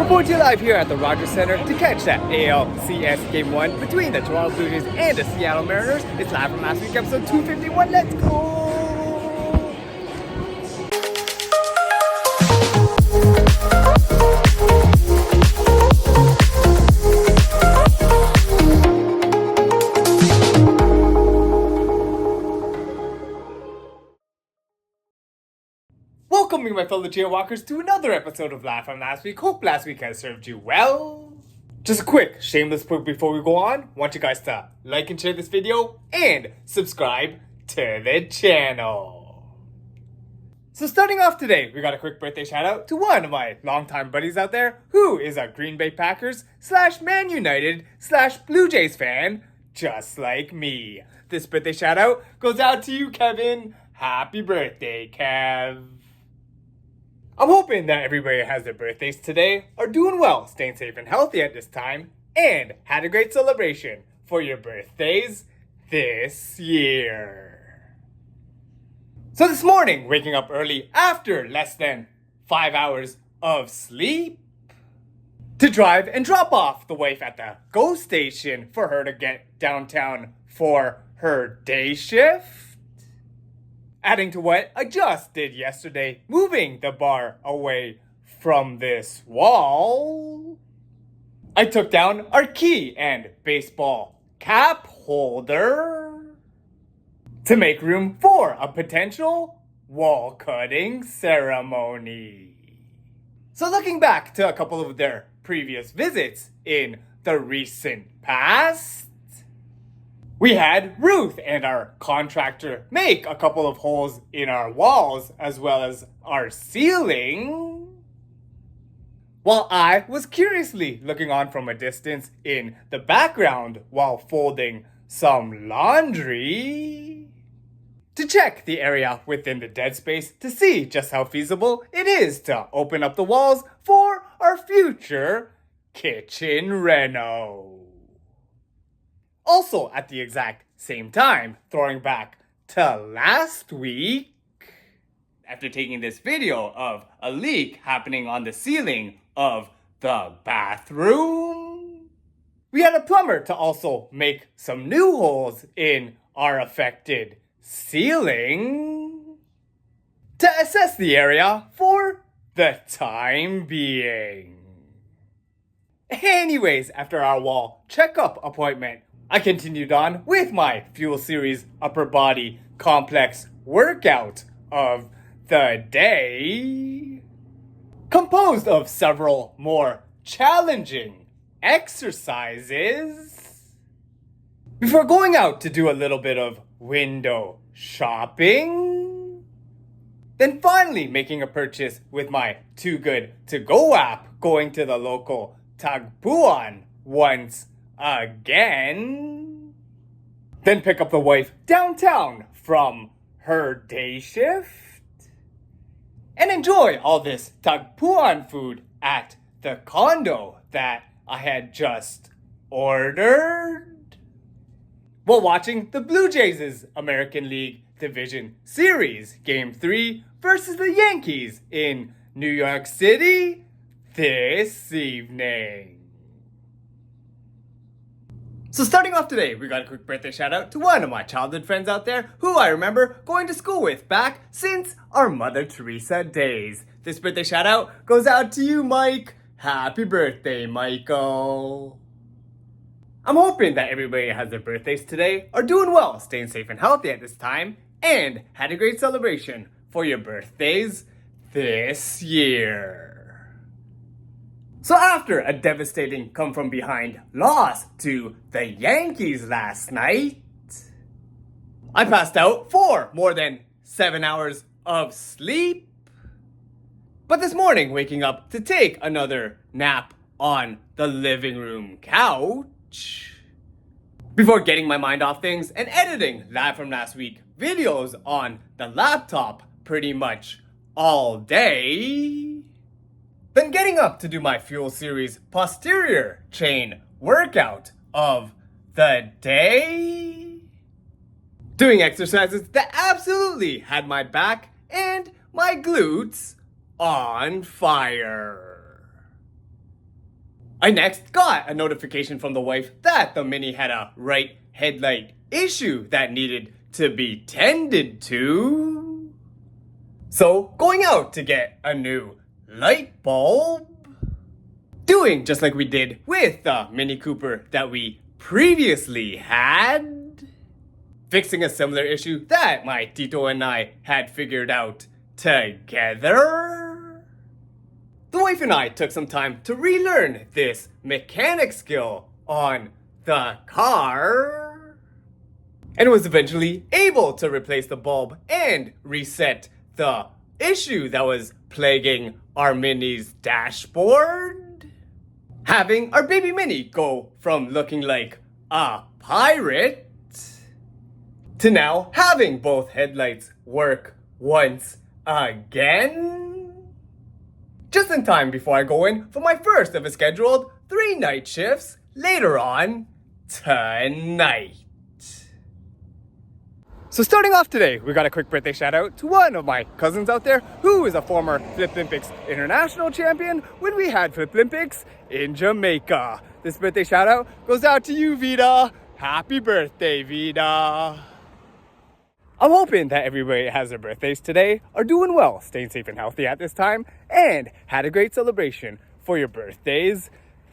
Reporting to you live here at the Rogers Center to catch that ALCS Game 1 between the Toronto Blue Jays and the Seattle Mariners. It's live from last week, episode 251. Let's go! Welcoming my fellow JayWalkers to another episode of Live From Last Week. Hope last week has served you well. Just a quick shameless plug before we go on. Want you guys to like and share this video and subscribe to the channel. So starting off today, we got a quick birthday shout out to one of my longtime buddies out there who is a Green Bay Packers / Man United / Blue Jays fan just like me. This birthday shout out goes out to you, Kevin. Happy birthday, Kev. I'm hoping that everybody has their birthdays today, are doing well, staying safe and healthy at this time, and had a great celebration for your birthdays this year. So this morning, waking up early after less than 5 hours of sleep, to drive and drop off the wife at the GO station for her to get downtown for her day shift. Adding to what I just did yesterday, moving the bar away from this wall. I took down our key and baseball cap holder to make room for a potential wall cutting ceremony. So looking back to a couple of their previous visits in the recent past, we had Ruth and our contractor make a couple of holes in our walls as well as our ceiling, while I was curiously looking on from a distance in the background while folding some laundry to check the area within the dead space to see just how feasible it is to open up the walls for our future kitchen reno. Also, at the exact same time, throwing back to last week, after taking this video of a leak happening on the ceiling of the bathroom, we had a plumber to also make some new holes in our affected ceiling to assess the area for the time being. Anyways, after our wall checkup appointment, I continued on with my Fuel Series upper body complex workout of the day, composed of several more challenging exercises, before going out to do a little bit of window shopping, then finally making a purchase with my Too Good To Go app, going to the local Tagpuan once again, then pick up the wife downtown from her day shift, and enjoy all this Tagpuan food at the condo that I had just ordered, while watching the Blue Jays' American League Division Series Game 3 versus the Yankees in New York City this evening. So starting off today, we got a quick birthday shout out to one of my childhood friends out there who I remember going to school with back since our Mother Teresa days. This birthday shout out goes out to you, Mike. Happy birthday, Michael. I'm hoping that everybody has their birthdays today, are doing well, staying safe and healthy at this time, and had a great celebration for your birthdays this year. So after a devastating come-from-behind loss to the Yankees last night, I passed out for more than 7 hours of sleep. But this morning, waking up to take another nap on the living room couch, before getting my mind off things and editing Live From Last Week videos on the laptop pretty much all day, then getting up to do my Fuel Series posterior chain workout of the day, doing exercises that absolutely had my back and my glutes on fire. I next got a notification from the wife that the Mini had a right headlight issue that needed to be tended to. So going out to get a new light bulb. Doing just like we did with the Mini Cooper that we previously had. Fixing a similar issue that my Tito and I had figured out together. The wife and I took some time to relearn this mechanic skill on the car, and was eventually able to replace the bulb and reset the issue that was plaguing our Mini's dashboard, having our baby Mini go from looking like a pirate to now having both headlights work once again. Just in time before I go in for my first of a scheduled 3 night shifts later on tonight. So starting off today, we got a quick birthday shout out to one of my cousins out there who is a former Flip-Olympics international champion when we had Flip-Olympics in Jamaica. This birthday shout out goes out to you, Vida. Happy birthday, Vida. I'm hoping that everybody has their birthdays today are doing well, staying safe and healthy at this time, and had a great celebration for your birthdays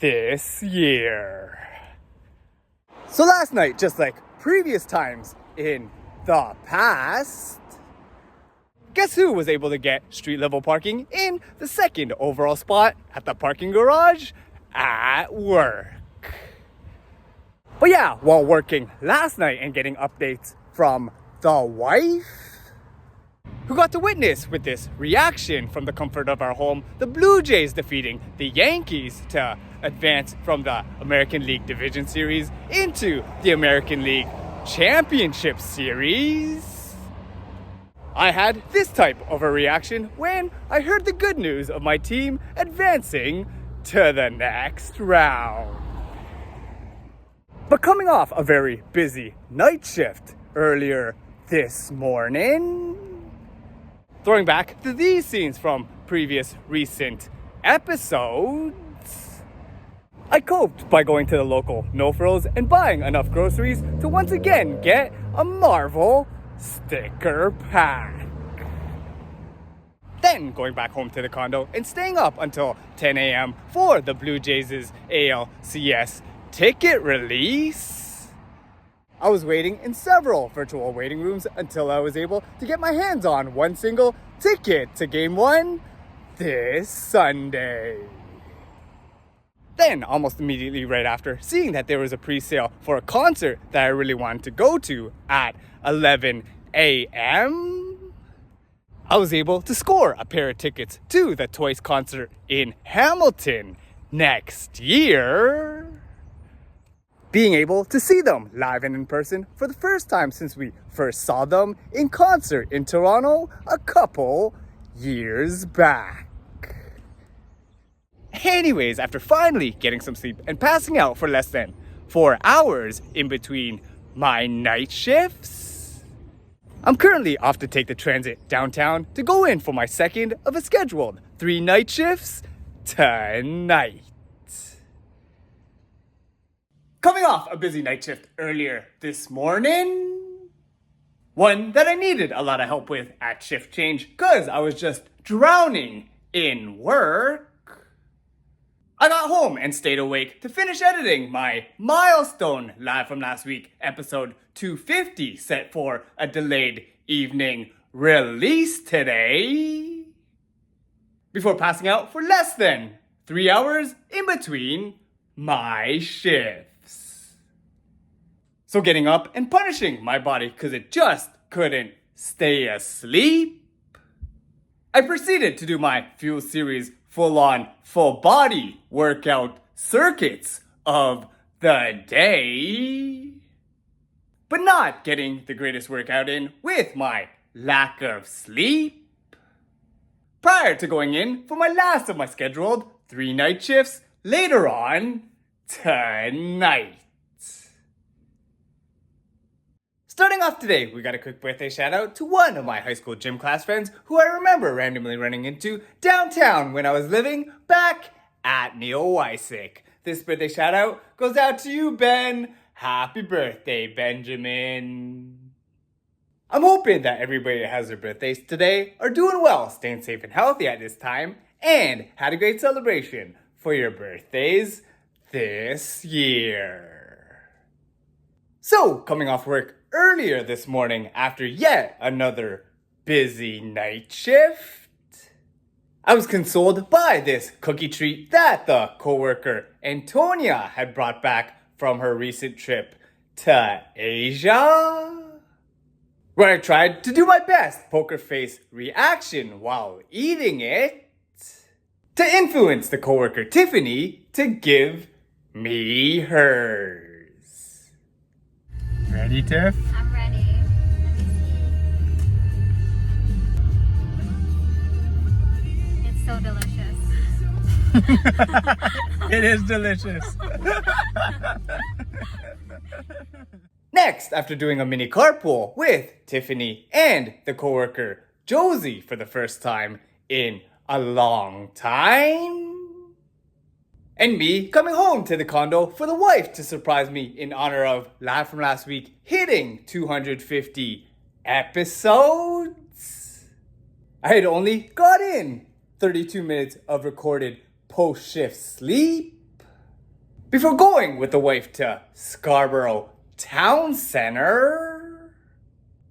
this year. So last night, just like previous times in the past, guess who was able to get street level parking in the second overall spot at the parking garage at work? But yeah, while working last night and getting updates from the wife, who got to witness with this reaction from the comfort of our home, the Blue Jays defeating the Yankees to advance from the American League Division Series into the American League Championship Series. I had this type of a reaction when I heard the good news of my team advancing to the next round. But coming off a very busy night shift earlier this morning, throwing back to these scenes from previous recent episodes, I coped by going to the local No Frills and buying enough groceries to once again get a Marvel sticker pack. Then going back home to the condo and staying up until 10 a.m. for the Blue Jays' ALCS ticket release. I was waiting in several virtual waiting rooms until I was able to get my hands on one single ticket to Game 1 this Sunday. Then, almost immediately right after, seeing that there was a pre-sale for a concert that I really wanted to go to at 11 a.m., I was able to score a pair of tickets to the Twice concert in Hamilton next year. Being able to see them live and in person for the first time since we first saw them in concert in Toronto a couple years back. Anyways, after finally getting some sleep and passing out for less than 4 hours in between my night shifts, I'm currently off to take the transit downtown to go in for my second of a scheduled 3 night shifts tonight. Coming off a busy night shift earlier this morning, one that I needed a lot of help with at shift change because I was just drowning in work, I got home and stayed awake to finish editing my milestone Live From Last Week episode 250 set for a delayed evening release today, before passing out for less than 3 hours in between my shifts. So getting up and punishing my body because it just couldn't stay asleep, I proceeded to do my Fuel Series full-on, full-body workout circuits of the day, but not getting the greatest workout in with my lack of sleep, prior to going in for my last of my scheduled 3 night shifts later on tonight. Starting off today, we got a quick birthday shout out to one of my high school gym class friends who I remember randomly running into downtown when I was living back at Neo-Wysick. This birthday shout out goes out to you, Ben. Happy birthday, Benjamin. I'm hoping that everybody that has their birthdays today are doing well, staying safe and healthy at this time, and had a great celebration for your birthdays this year. So, coming off work earlier this morning after yet another busy night shift, I was consoled by this cookie treat that the coworker Antonia had brought back from her recent trip to Asia, where I tried to do my best poker face reaction while eating it to influence the coworker Tiffany to give me hers. Ready, Tiff? I'm ready. It's so delicious. It is delicious. Next, after doing a mini carpool with Tiffany and the coworker Josie for the first time in a long time, and me coming home to the condo for the wife to surprise me in honor of Live From Last Week hitting 250 episodes, I had only got in 32 minutes of recorded post-shift sleep before going with the wife to Scarborough Town Center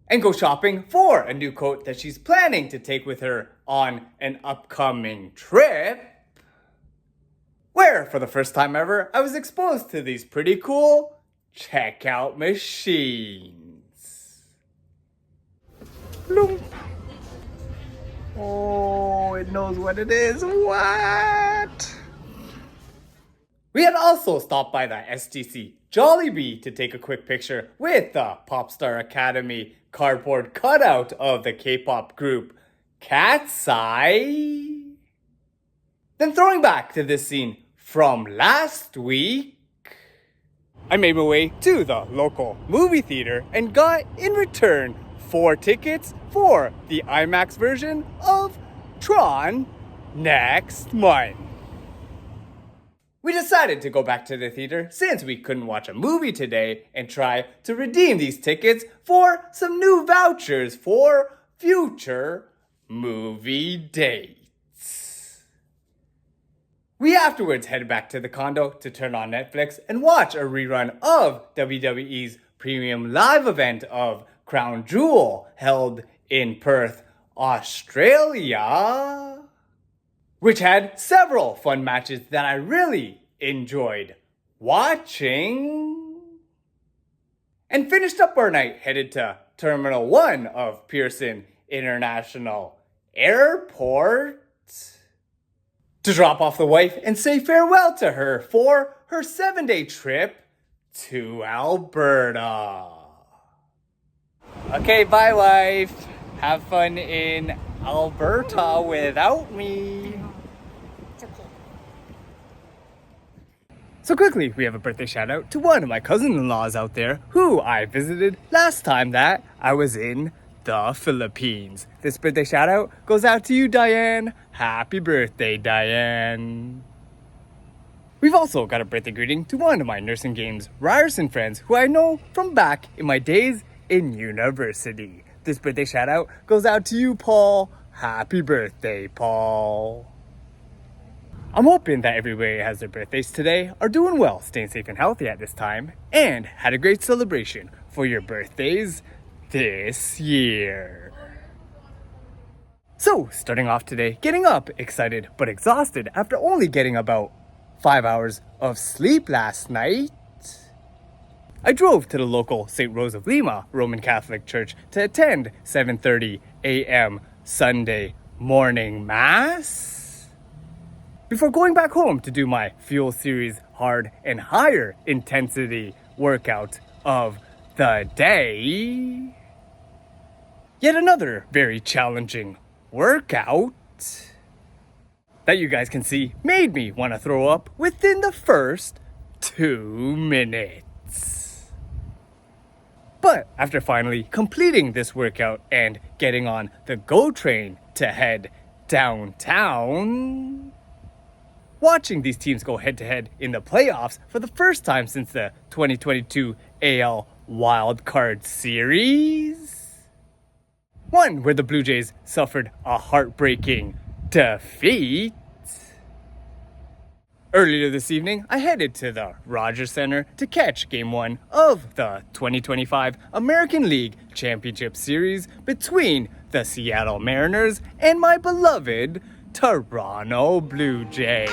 and go shopping for a new coat that she's planning to take with her on an upcoming trip, where for the first time ever I was exposed to these pretty cool checkout machines. Bloom. Oh, it knows what it is. What? We had also stopped by the STC Jollibee to take a quick picture with the Popstar Academy cardboard cutout of the K-pop group Cat's Eye. Then throwing back to this scene from last week, I made my way to the local movie theater and got in return 4 tickets for the IMAX version of Tron next month. We decided to go back to the theater since we couldn't watch a movie today and try to redeem these tickets for some new vouchers for future movie dates. We afterwards headed back to the condo to turn on Netflix and watch a rerun of WWE's premium live event of Crown Jewel held in Perth, Australia, which had several fun matches that I really enjoyed watching, and finished up our night headed to Terminal 1 of Pearson International Airport to drop off the wife and say farewell to her for her 7-day trip to Alberta. Okay, bye wife. Have fun in Alberta without me. It's okay. So quickly, we have a birthday shout out to one of my cousin-in-laws out there who I visited last time that I was in the Philippines. This birthday shout out goes out to you, Diane. Happy birthday, Diane. We've also got a birthday greeting to one of my Nursing Games Ryerson friends who I know from back in my days in university. This birthday shout out goes out to you, Paul. Happy birthday, Paul. I'm hoping that everybody who has their birthdays today are doing well, staying safe and healthy at this time, and had a great celebration for your birthdays this year. So, starting off today, getting up excited but exhausted after only getting about 5 hours of sleep last night, I drove to the local St. Rose of Lima Roman Catholic Church to attend 7:30 a.m. Sunday morning Mass before going back home to do my Fuel Series hard and higher intensity workout of the day. Yet another very challenging workout that you guys can see made me want to throw up within the first 2 minutes. But after finally completing this workout and getting on the GO train to head downtown, watching these teams go head-to-head in the playoffs for the first time since the 2022 AL Wildcard Series. One where the Blue Jays suffered a heartbreaking defeat. Earlier this evening, I headed to the Rogers Center to catch Game 1 of the 2025 American League Championship Series between the Seattle Mariners and my beloved Toronto Blue Jays.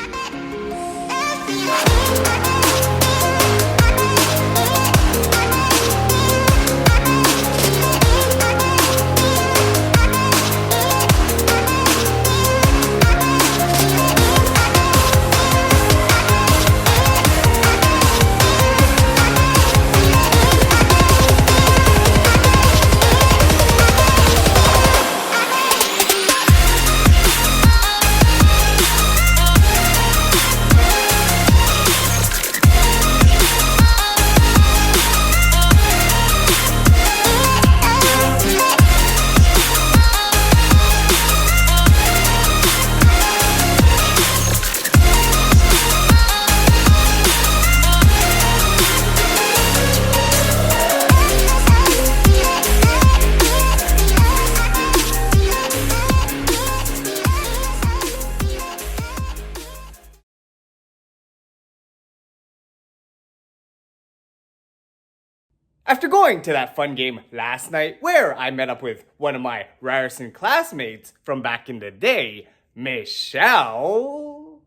After going to that fun game last night where I met up with one of my Ryerson classmates from back in the day, Michelle.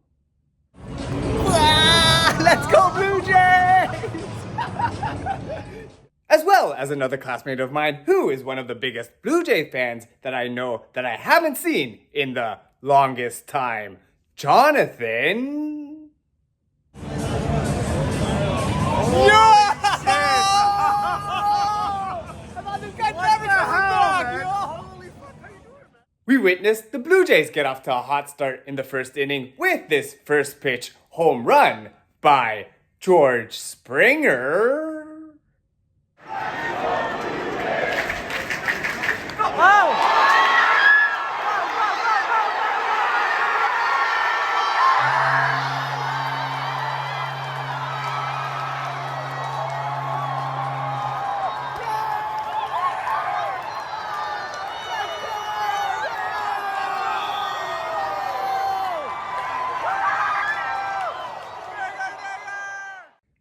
Let's go Blue Jays! As well as another classmate of mine who is one of the biggest Blue Jay fans that I know that I haven't seen in the longest time, Jonathan. We witnessed the Blue Jays get off to a hot start in the first inning with this first pitch home run by George Springer.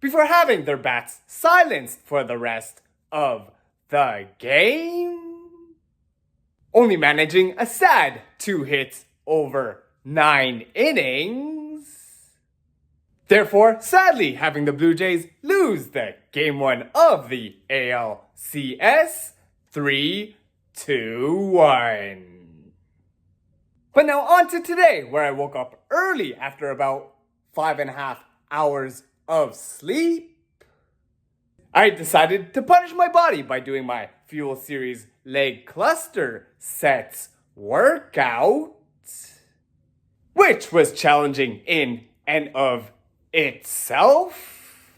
Before having their bats silenced for the rest of the game. Only managing a sad 2 hits over 9 innings. Therefore, sadly, having the Blue Jays lose the Game 1 of the ALCS 3-2-1. But now on to today, where I woke up early after about 5.5 hours of sleep. I decided to punish my body by doing my Fuel Series leg cluster sets workout, which was challenging in and of itself.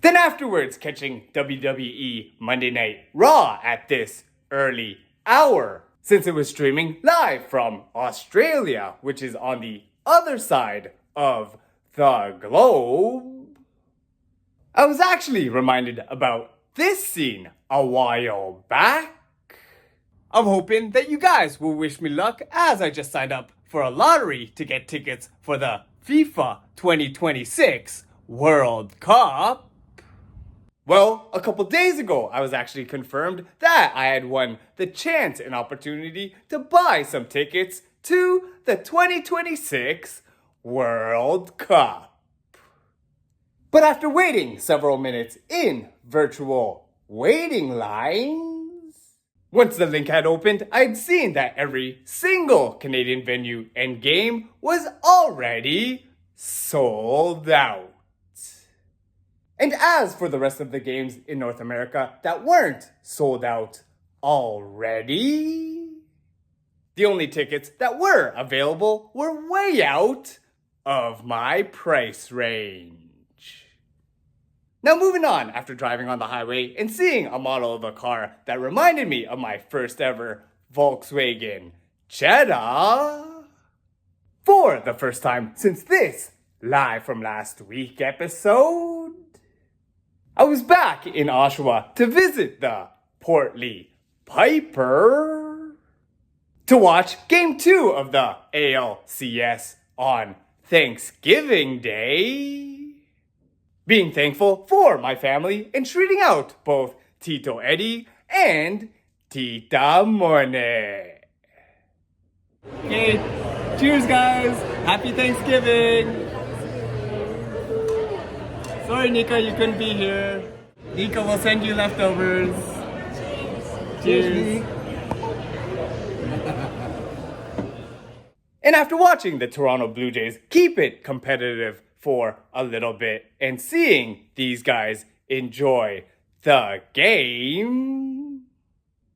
Then afterwards catching WWE Monday Night Raw at this early hour, since it was streaming live from Australia, which is on the other side of the globe. I was actually reminded about this scene a while back. I'm hoping that you guys will wish me luck as I just signed up for a lottery to get tickets for the FIFA 2026 World Cup. Well, a couple days ago, I was actually confirmed that I had won the chance and opportunity to buy some tickets to the 2026 World Cup. But after waiting several minutes in virtual waiting lines, once the link had opened, I'd seen that every single Canadian venue and game was already sold out. And as for the rest of the games in North America that weren't sold out already, the only tickets that were available were way out of my price range. Now moving on, after driving on the highway and seeing a model of a car that reminded me of my first ever Volkswagen Jetta. For the first time since this Live From Last Week episode, I was back in Oshawa to visit the Portly Piper to watch Game 2 of the ALCS on Thanksgiving Day. Being thankful for my family and treating out both Tito Eddie and Tita Mone. Okay, cheers guys! Happy Thanksgiving! Sorry Nika, you couldn't be here. Nika will send you leftovers. Cheers! And after watching the Toronto Blue Jays keep it competitive for a little bit and seeing these guys enjoy the game,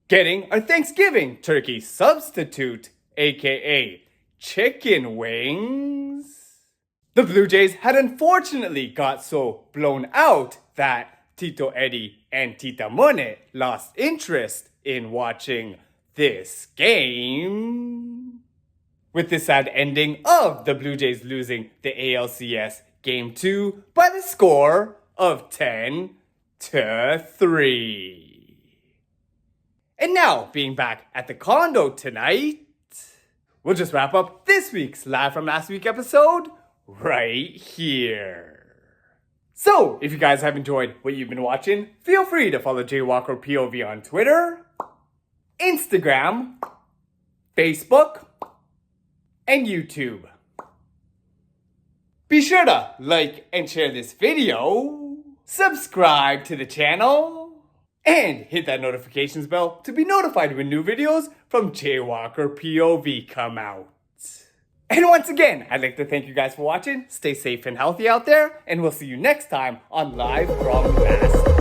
getting our Thanksgiving turkey substitute, aka chicken wings, the Blue Jays had unfortunately got so blown out that Tito Eddie and Tita Mone lost interest in watching this game, with the sad ending of the Blue Jays losing the ALCS Game 2 by the score of 10-3. And now, being back at the condo tonight, we'll just wrap up this week's Live From Last Week episode right here. So, if you guys have enjoyed what you've been watching, feel free to follow JayWalkerPOV on Twitter, Instagram, Facebook, and YouTube. Be sure to like and share this video, subscribe to the channel, and hit that notifications bell to be notified when new videos from JayWalkerPOV come out. And once again, I'd like to thank you guys for watching. Stay safe and healthy out there, and we'll see you next time on Live From Last.